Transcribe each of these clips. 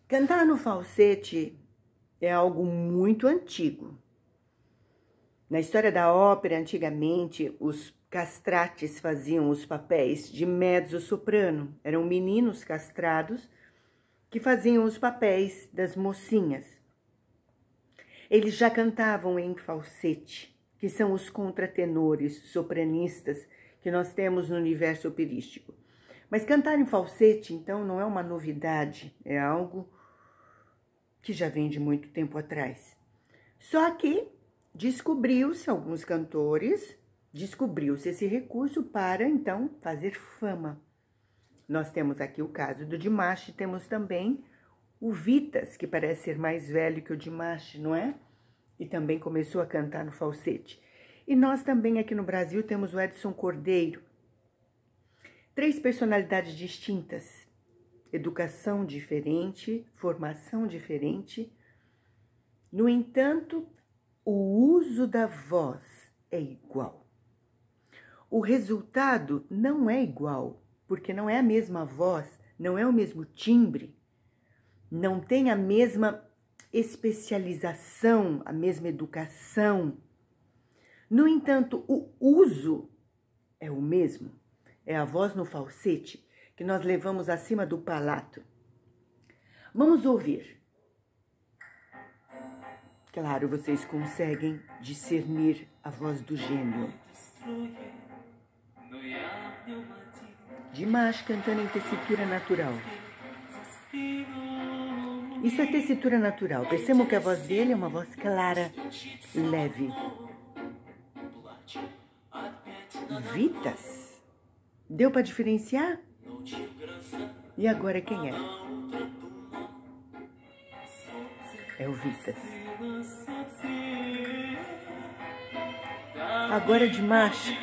Cantar no falsete é algo muito antigo. Na história da ópera, antigamente, os castrates faziam os papéis de mezzo-soprano. Eram meninos castrados que faziam os papéis das mocinhas. Eles já cantavam em falsete, que são os contratenores, sopranistas, que nós temos no universo operístico. Mas cantar em falsete, então, não é uma novidade, é algo que já vem de muito tempo atrás. Só que descobriu-se, alguns cantores, descobriu-se esse recurso para, então, fazer fama. Nós temos aqui o caso do Dimash, temos também o Vitas, que parece ser mais velho que o Dimash, não é? E também começou a cantar no falsete. E nós também aqui no Brasil temos o Edson Cordeiro. 3 personalidades distintas, educação diferente, formação diferente. No entanto, o uso da voz é igual. O resultado não é igual, porque não é a mesma voz, não é o mesmo timbre, não tem a mesma especialização, a mesma educação. No entanto, o uso é o mesmo. É a voz no falsete que nós levamos acima do palato. Vamos ouvir. Claro, vocês conseguem discernir a voz do gênio. Dimash cantando em tessitura natural. Isso é tessitura natural. Percebam que a voz dele é uma voz clara, leve. Vitas? Deu para diferenciar? E agora quem é? É o Vitas. Agora Dimash.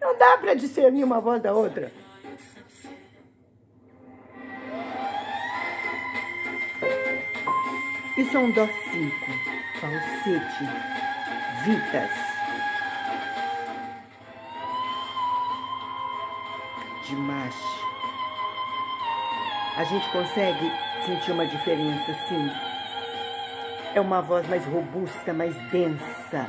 Não dá para discernir uma voz da outra. Isso é um Dó 5, falsete, Vitas. Dimash. A gente consegue sentir uma diferença, sim. É uma voz mais robusta, mais densa.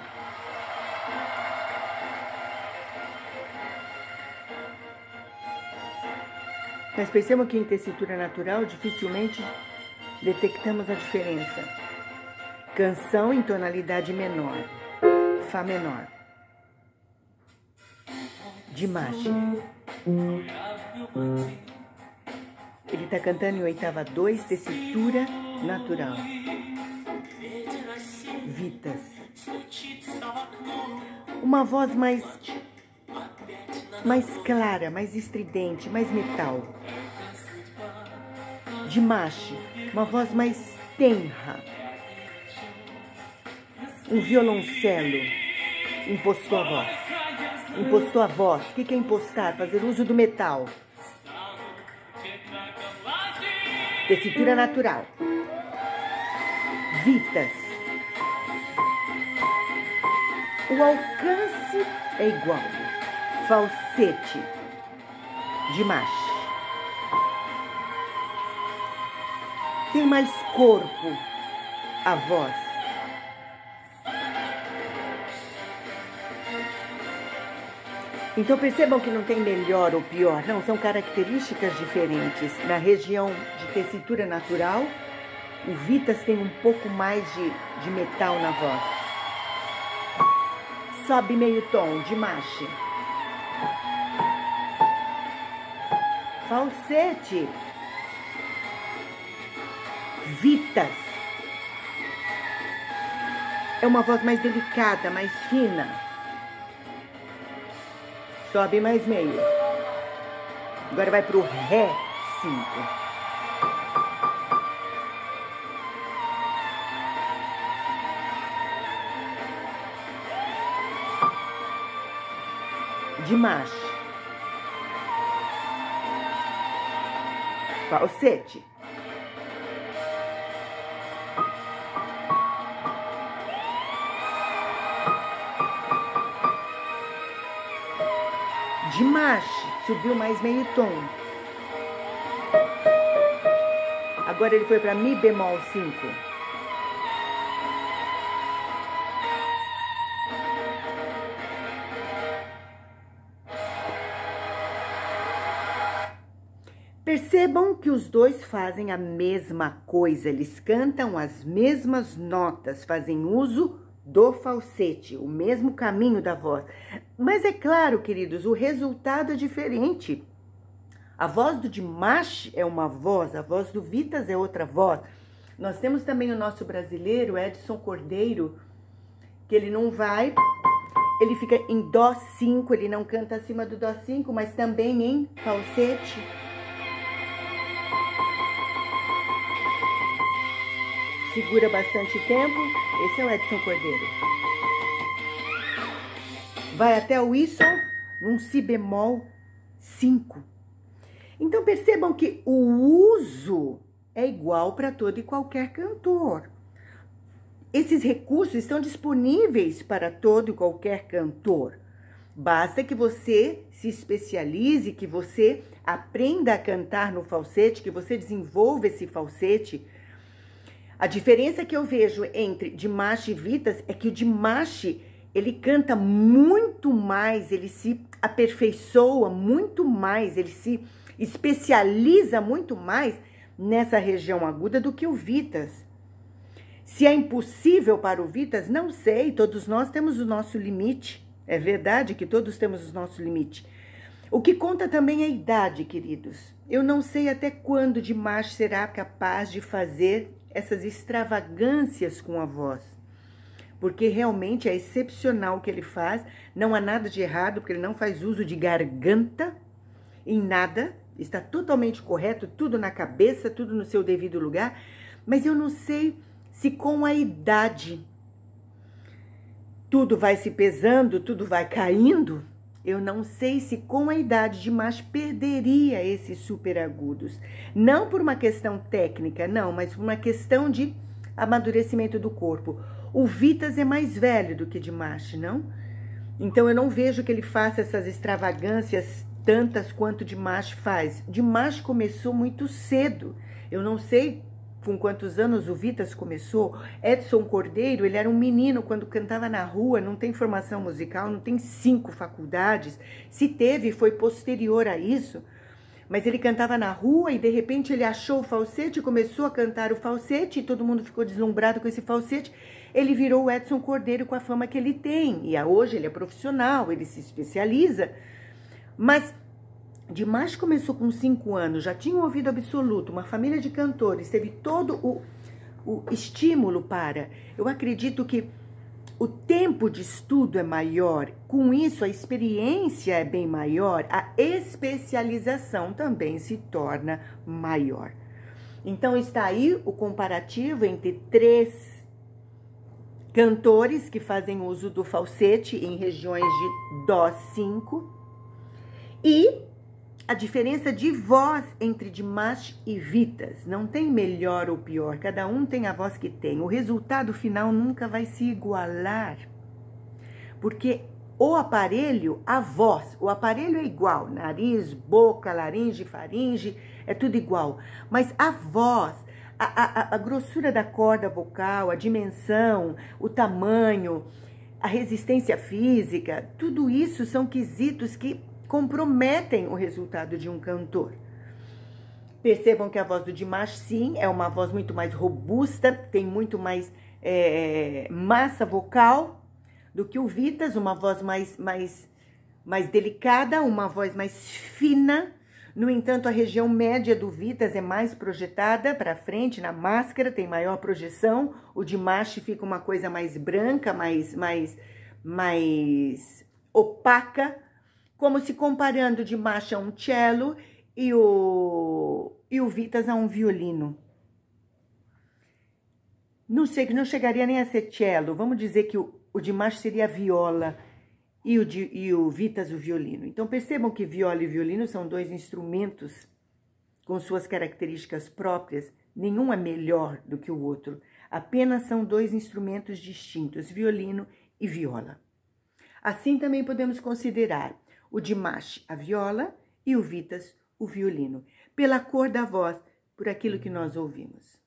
Mas percebam que em tessitura natural dificilmente detectamos a diferença. Canção em tonalidade menor, Fá menor. Dimash. Ele está cantando em oitava 2, tessitura natural. Vitas. Uma voz mais clara, mais estridente, mais metal. Dimash, uma voz mais tenra. Um violoncelo impostou a voz. Impostou a voz. O que é impostar? Fazer uso do metal. Tessitura natural. Vitas. O alcance é igual. Falsete. Dimash. Tem mais corpo a voz. Então percebam que não tem melhor ou pior, não, são características diferentes. Na região de tessitura natural, o Vitas tem um pouco mais de metal na voz. Sobe meio tom, Dimash. Falsete. Vitas. É uma voz mais delicada, mais fina. Sobe mais meio. Agora vai pro Ré 5. Dimash. Falsete. Dimash subiu mais meio tom. Agora ele foi para Mi bemol 5. Percebam que os dois fazem a mesma coisa, eles cantam as mesmas notas, fazem uso do falsete, o mesmo caminho da voz. Mas é claro, queridos, o resultado é diferente. A voz do Dimash é uma voz, a voz do Vitas é outra voz. Nós temos também o nosso brasileiro, Edson Cordeiro, que ele não vai, ele fica em Dó 5, ele não canta acima do Dó 5, mas também em falsete. Segura bastante tempo, esse é o Edson Cordeiro. Vai até o Whistler num Si bemol 5. Então percebam que o uso é igual para todo e qualquer cantor. Esses recursos estão disponíveis para todo e qualquer cantor. Basta que você se especialize, que você aprenda a cantar no falsete, que você desenvolva esse falsete. A diferença que eu vejo entre Dimash e Vitas é que o Dimash, ele canta muito mais, ele se aperfeiçoa muito mais, ele se especializa muito mais nessa região aguda do que o Vitas. Se é impossível para o Vitas, não sei, todos nós temos o nosso limite. É verdade que todos temos o nosso limite. O que conta também é a idade, queridos. Eu não sei até quando Dimash será capaz de fazer essas extravagâncias com a voz. Porque realmente é excepcional o que ele faz. Não há nada de errado, porque ele não faz uso de garganta em nada. Está totalmente correto, tudo na cabeça, tudo no seu devido lugar. Mas eu não sei se com a idade tudo vai se pesando, tudo vai caindo. Eu não sei se com a idade Dimash perderia esses superagudos. Não por uma questão técnica, não, mas por uma questão de amadurecimento do corpo. O Vitas é mais velho do que Dimash, não? Então eu não vejo que ele faça essas extravagâncias tantas quanto Dimash faz. Dimash começou muito cedo. Eu não sei com quantos anos o Vitas começou. Edson Cordeiro, ele era um menino quando cantava na rua, não tem formação musical, não tem 5 faculdades. Se teve, foi posterior a isso. Mas ele cantava na rua e de repente ele achou o falsete, começou a cantar o falsete e todo mundo ficou deslumbrado com esse falsete. Ele virou o Edson Cordeiro com a fama que ele tem. E hoje ele é profissional, ele se especializa. Mas Dimash começou com 5 anos, já tinha um ouvido absoluto, uma família de cantores, teve todo o estímulo para. Eu acredito que o tempo de estudo é maior, com isso a experiência é bem maior, a especialização também se torna maior. Então está aí o comparativo entre 3 cantores que fazem uso do falsete em regiões de Dó 5 e a diferença de voz entre Dimash e Vitas. Não tem melhor ou pior, cada um tem a voz que tem. O resultado final nunca vai se igualar, porque o aparelho, a voz, o aparelho é igual, nariz, boca, laringe, faringe, é tudo igual. Mas a voz, a grossura da corda vocal, a dimensão, o tamanho, a resistência física, tudo isso são quesitos que comprometem o resultado de um cantor. Percebam que a voz do Dimash, sim, é uma voz muito mais robusta, tem muito mais massa vocal do que o Vitas, uma voz mais delicada, uma voz mais fina. No entanto, a região média do Vitas é mais projetada para frente, na máscara, tem maior projeção. O Dimash fica uma coisa mais branca, mais opaca, como se comparando o Dimash a um cello e o Vitas a um violino. Não sei, que não chegaria nem a ser cello. Vamos dizer que o Dimash seria a viola e o Vitas o violino. Então percebam que viola e violino são 2 instrumentos com suas características próprias. Nenhum é melhor do que o outro. Apenas são 2 instrumentos distintos, violino e viola. Assim também podemos considerar o Dimash a viola e o Vitas o violino. Pela cor da voz, por aquilo que nós ouvimos.